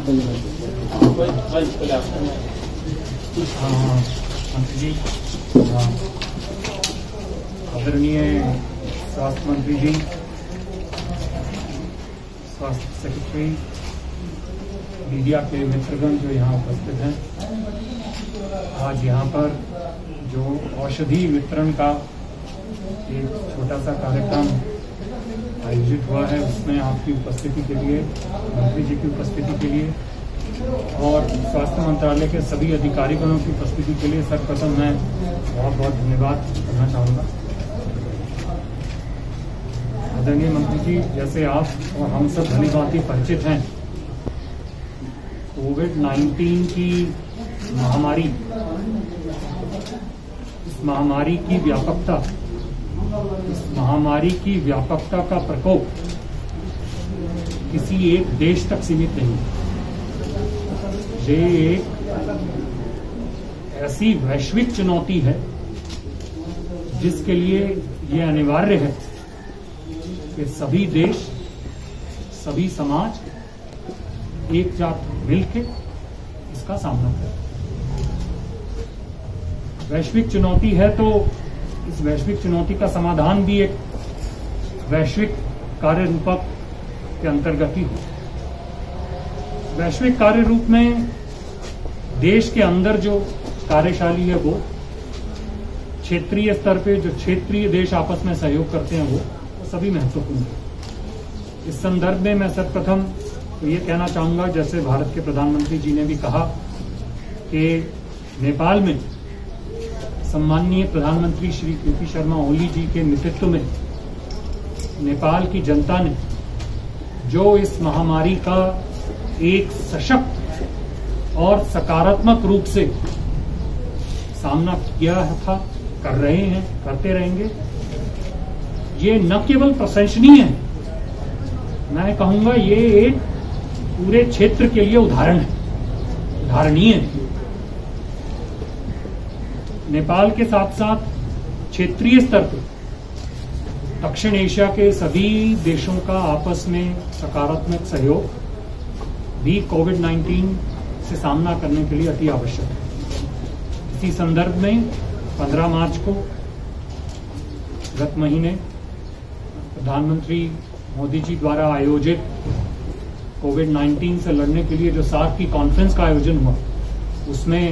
मंत्री जी, आदरणीय स्वास्थ्य मंत्री जी, स्वास्थ्य सेक्रेटरी, मीडिया के मित्रगण जो यहाँ उपस्थित हैं, आज यहाँ पर जो औषधि वितरण का एक छोटा सा कार्यक्रम आयोजित हुआ है, उसमें आपकी उपस्थिति के लिए, मंत्री जी की उपस्थिति के लिए और स्वास्थ्य मंत्रालय के सभी अधिकारीगणों की उपस्थिति के लिए सर्वप्रथम मैं बहुत बहुत धन्यवाद करना चाहूँगा। आदरणीय मंत्री जी, जैसे आप और हम सब भली भांति परिचित हैं, कोविड-19 की महामारी, इस महामारी की व्यापकता, इस महामारी की व्यापकता का प्रकोप किसी एक देश तक सीमित नहीं। ये एक ऐसी वैश्विक चुनौती है जिसके लिए ये अनिवार्य है कि सभी देश, सभी समाज एकजुट मिलकर इसका सामना करें। वैश्विक चुनौती है तो इस वैश्विक चुनौती का समाधान भी एक वैश्विक कार्य रूपक के अंतर्गत ही हो। वैश्विक कार्य रूप में देश के अंदर जो कार्यशैली है वो क्षेत्रीय स्तर पे जो क्षेत्रीय देश आपस में सहयोग करते हैं वो सभी महत्वपूर्ण है। इस संदर्भ में मैं सर्वप्रथम तो ये कहना चाहूंगा, जैसे भारत के प्रधानमंत्री जी ने भी कहा कि नेपाल में सम्माननीय प्रधानमंत्री श्री के.पी. शर्मा ओली जी के नेतृत्व में नेपाल की जनता ने जो इस महामारी का एक सशक्त और सकारात्मक रूप से सामना किया था, कर रहे हैं, करते रहेंगे, ये न केवल प्रशंसनीय है, मैं कहूंगा ये एक पूरे क्षेत्र के लिए उदाहरण है, उदाहरणीय है। नेपाल के साथ साथ क्षेत्रीय स्तर पर दक्षिण एशिया के सभी देशों का आपस में सकारात्मक सहयोग भी कोविड-19 से सामना करने के लिए अति आवश्यक है। इसी संदर्भ में 15 मार्च को गत महीने प्रधानमंत्री मोदी जी द्वारा आयोजित कोविड-19 से लड़ने के लिए जो सार्क की कॉन्फ्रेंस का आयोजन हुआ, उसमें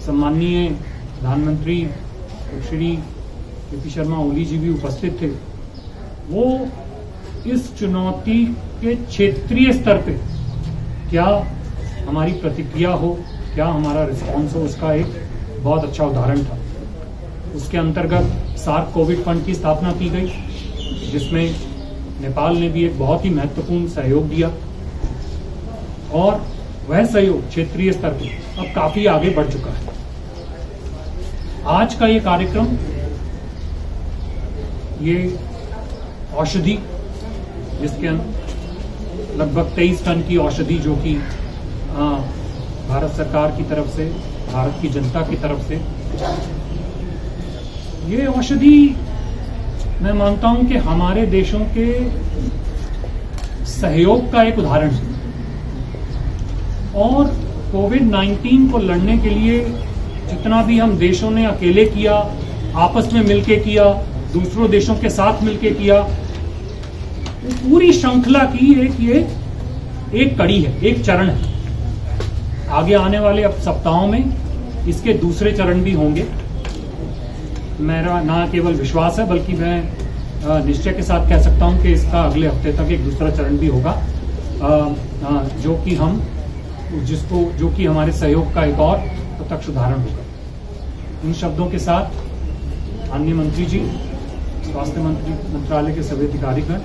सम्माननीय प्रधानमंत्री श्री के.पी. शर्मा ओली जी भी उपस्थित थे। वो इस चुनौती के क्षेत्रीय स्तर पे क्या हमारी प्रतिक्रिया हो, क्या हमारा रिस्पॉन्स हो, उसका एक बहुत अच्छा उदाहरण था। उसके अंतर्गत सार्क कोविड फंड की स्थापना की गई, जिसमें नेपाल ने भी एक बहुत ही महत्वपूर्ण सहयोग दिया और वह सहयोग क्षेत्रीय स्तर पर अब काफी आगे बढ़ चुका है। आज का ये कार्यक्रम, ये औषधि, जिसके लगभग 23 टन की औषधि जो कि भारत सरकार की तरफ से, भारत की जनता की तरफ से, ये औषधि मैं मानता हूं कि हमारे देशों के सहयोग का एक उदाहरण है और कोविड-19 को लड़ने के लिए जितना भी हम देशों ने अकेले किया, आपस में मिलके किया, दूसरों देशों के साथ मिलके किया, वो पूरी श्रृंखला की एक कड़ी है, एक चरण है। आगे आने वाले अब सप्ताहों में इसके दूसरे चरण भी होंगे। मेरा ना केवल विश्वास है बल्कि मैं निश्चय के साथ कह सकता हूं कि इसका अगले हफ्ते तक एक दूसरा चरण भी होगा, जो कि हमारे सहयोग का एक और प्रत्यक्ष उदाहरण होगा। इन शब्दों के साथ माननीय मंत्री जी, स्वास्थ्य मंत्रालय के सभी अधिकारीगण,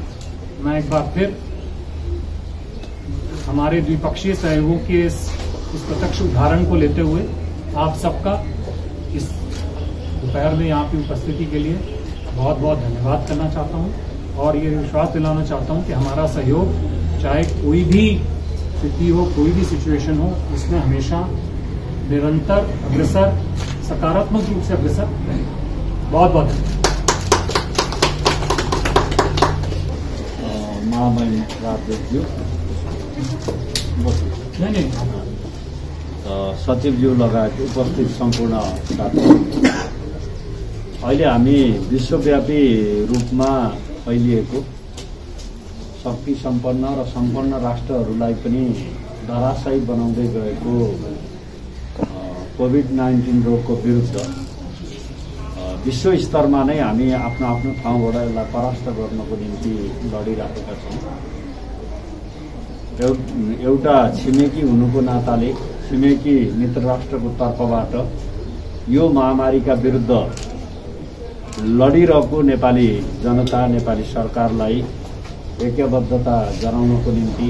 मैं एक बार फिर हमारे द्विपक्षीय सहयोगों के इस प्रत्यक्ष उदाहरण को लेते हुए आप सबका इस दोपहर में यहाँ की उपस्थिति के लिए बहुत बहुत धन्यवाद करना चाहता हूँ और ये विश्वास दिलाना चाहता हूँ कि हमारा सहयोग, चाहे कोई भी स्थिति हो, कोई भी सिचुएशन हो, उसमें हमेशा निरंतर अग्रसर, सकारात्मक रूप से अग्रसर रहेगा। बहुत बहुत धन्यवाद। महामहिम रात सचिवज्यू लगायत उपस्थित सम्पूर्ण साथी, अहिले हामी विश्वव्यापी रूपमा फैलिएको शक्ति सम्पन्न र सम्पन्न राष्ट्रहरूलाई पनि धराशायी बनाउँदै गएको कोभिड-19 रोगको विरुद्ध विश्व स्तरमा नै हामी आफ्नो आफ्नो ठाउँबाट यसलाई परास्त गर्नको निम्ति लडिरहेका छौँ। एउटा छिमेकी हुनुको नाताले छिमेकी मित्र राष्ट्रको तर्फबाट यो महामारीका विरुद्ध लडिरहेको नेपाली जनता, नेपाली सरकारलाई ऐक्यबद्धता जनाउनको निम्ति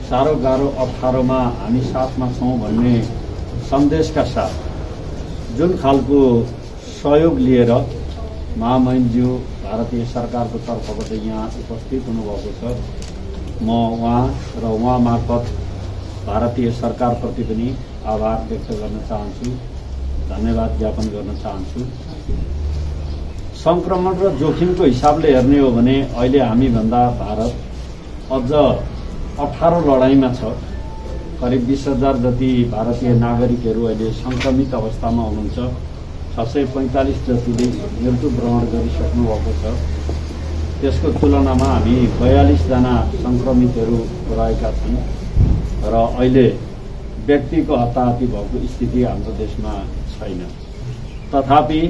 साह्रो गाह्रो अप्ठ्यारोमा हामी साथमा छौँ भन्ने सन्देशका साथ जुन खालको सहयोग लिएर महामहिमज्यू भारतीय सरकारको तर्फबाट यहाँ उपस्थित हुनुभएको छ, म उहाँ र उहाँ मार्फत भारतीय सरकारप्रति पनि आभार व्यक्त गर्न चाहन्छु, धन्यवाद ज्ञापन गर्न चाहन्छु। संक्रमण र जोखिमको हिसाबले हेर्ने हो भने अहिले हामीभन्दा भारत अझ अप्ठ्यारो लडाईँमा छ। करिब 20,000 जति भारतीय नागरिकहरू अहिले संक्रमित अवस्थामा हुनुहुन्छ। 645 जतिले मृत्यु भ्रमण गरिसक्नु भएको छ। त्यसको तुलनामा हामी 42 जना संक्रमितहरू रहेका छौँ र अहिले व्यक्तिको हताहती भएको स्थिति हाम्रो देशमा छैन। तथापि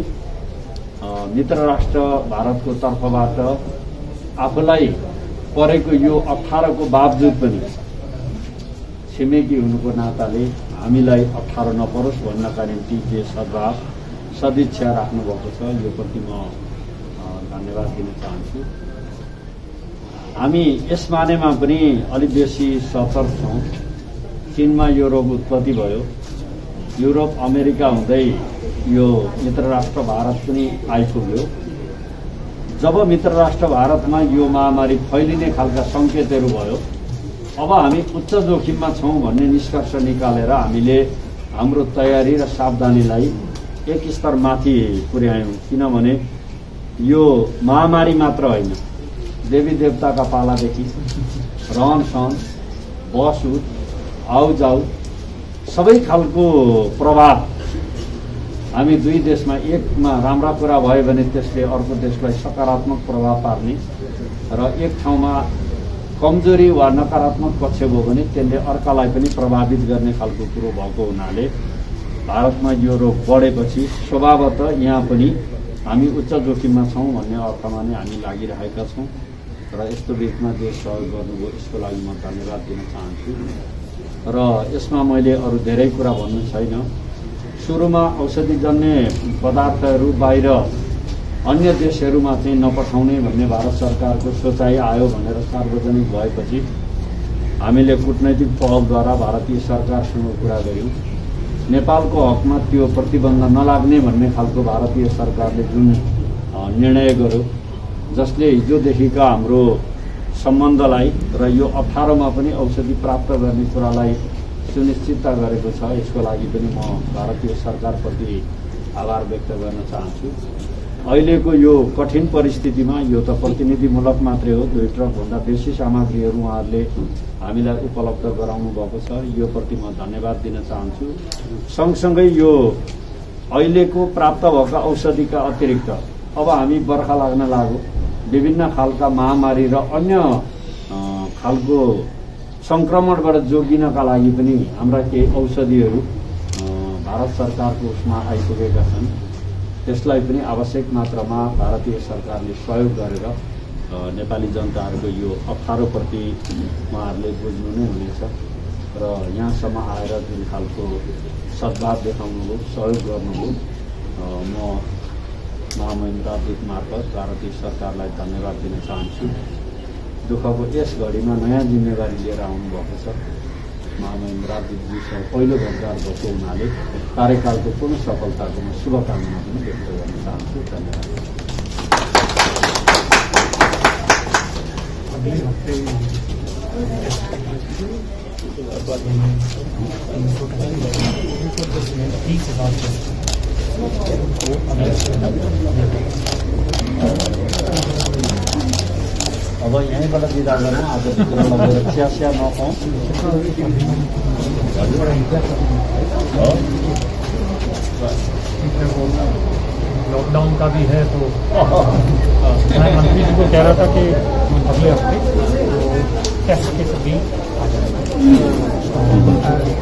मित्र राष्ट्र भारतको तर्फबाट आफूलाई परेको यो अप्ठ्यारोको बावजुद पनि छिमेकी हुनुको नाताले हामीलाई अप्ठ्यारो नपरोस् भन्नका निम्ति जे सद्भाव सदिच्छा राख्नु भएको छ, यो प्रति म धन्यवाद दिन चाहन्छु। हामी यस मानेमा पनि अलि बेसी सतर्क छौँ। चीनमा यो रोग उत्पत्ति भयो, युरोप अमेरिका हुँदै यो मित्र राष्ट्र भारत पनि आइपुग्यो। जब मित्र राष्ट्र भारतमा यो महामारी फैलिने खालका संकेतहरू भयो, अब हामी उच्च जोखिममा छौँ भन्ने निष्कर्ष निकालेर हामीले हाम्रो तयारी र सावधानीलाई एक स्तर माथि पुर्यायौँ। किनभने यो महामारी मात्र होइन, देवी देवताका पालादेखि रहन सहन, बसउट, आउजाउ सबै खालको प्रभाव हामी दुई देशमा, एकमा राम्रा कुरा भयो भने त्यसले अर्को देशलाई सकारात्मक प्रभाव पार्ने र एक ठाउँमा कमजोरी वा नकारात्मक पक्ष भयो भने त्यसले अर्कालाई पनि प्रभावित गर्ने खालको कुरो भएको हुनाले भारतमा यो रोग बढेपछि स्वभावतः यहाँ पनि हामी उच्च जोखिममा छौँ भन्ने अर्थमा नै हामी लागिरहेका छौँ र यस्तो बिचमा जे सहयोग गर्नुभयो यसको लागि म धन्यवाद दिन चाहन्छु। र यसमा मैले अरू धेरै कुरा भन्नु छैन। सुरुमा औषधिजन्य पदार्थहरू बाहिर अन्य देशहरूमा चाहिँ नपठाउने भन्ने भारत सरकारको सोचाइ आयो भनेर सार्वजनिक भएपछि हामीले कूटनैतिक पहलद्वारा भारतीय सरकारसँग कुरा गर्यौँ। नेपालको हकमा त्यो प्रतिबन्ध नलाग्ने भन्ने खालको भारतीय सरकारले जुन निर्णय गर्यो, जसले हिजोदेखिका हाम्रो सम्बन्धलाई र यो अप्ठ्यारोमा पनि औषधि प्राप्त गर्ने कुरालाई सुनिश्चितता गरेको छ, यसको लागि पनि म भारतीय सरकारप्रति आभार व्यक्त गर्न चाहन्छु। अहिलेको यो कठिन परिस्थितिमा यो त प्रतिनिधिमूलक मात्रै हो, 2 ट्रकभन्दा बेसी सामग्रीहरू उहाँहरूले हामीलाई उपलब्ध गराउनु भएको छ, यो प्रति म धन्यवाद दिन चाहन्छु। सँगसँगै यो अहिलेको प्राप्त भएका औषधिका अतिरिक्त अब हामी बर्खा लाग्न लाग्यो, विभिन्न खालका महामारी र अन्य खालको संक्रमणबाट जोगिनका लागि पनि हाम्रा केही औषधिहरू भारत सरकारको उसमा आइपुगेका छन्। त्यसलाई पनि आवश्यक मात्रामा भारतीय सरकारले सहयोग गरेर नेपाली जनताहरूको यो अप्ठ्यारोप्रति उहाँहरूले बुझ्नु नै हुनेछ र यहाँसम्म आएर जुन खालको सद्भाव देखाउनुभयो, सहयोग गर्नुभयो, म महामहिम राजदूत मार्फत भारतीय सरकारलाई धन्यवाद दिन चाहन्छु। दुःखको यस घडीमा नयाँ जिम्मेवारी लिएर आउनुभएको छ। महामहिम राजदूतजीसँग पहिलो भेटघाट भएको हुनाले कार्यकालको पूर्ण सफलताको म शुभकामना पनि व्यक्त गर्न चाहन्छु। धन्यवाद। अब यहीँबाट बिदा गरौँ आज भित्र लगेर चिया नखाउँ लॉकडाउन का भी है तो मैं मंत्री जी को कह रहा था कि अगले हफ्ते टेस्ट के सभी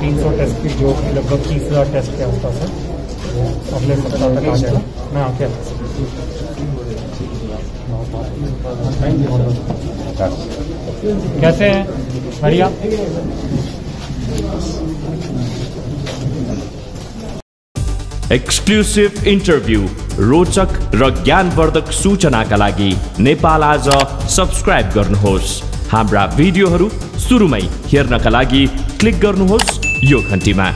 300 टेस्ट की जो लगभग 30,000 टेस्ट के आसपास है अगले सप्ताह तक आ जाएगा। मैं आके कैसे हैं बढ़िया। एक्सक्लुसिभ इन्टरभ्यू रोचक र ज्ञानवर्धक सूचनाका लागि नेपाल आज सब्स्क्राइब गर्नुहोस्। हाम्रा भिडियोहरू सुरुमै हेर्नका लागि क्लिक गर्नुहोस् यो घण्टीमा।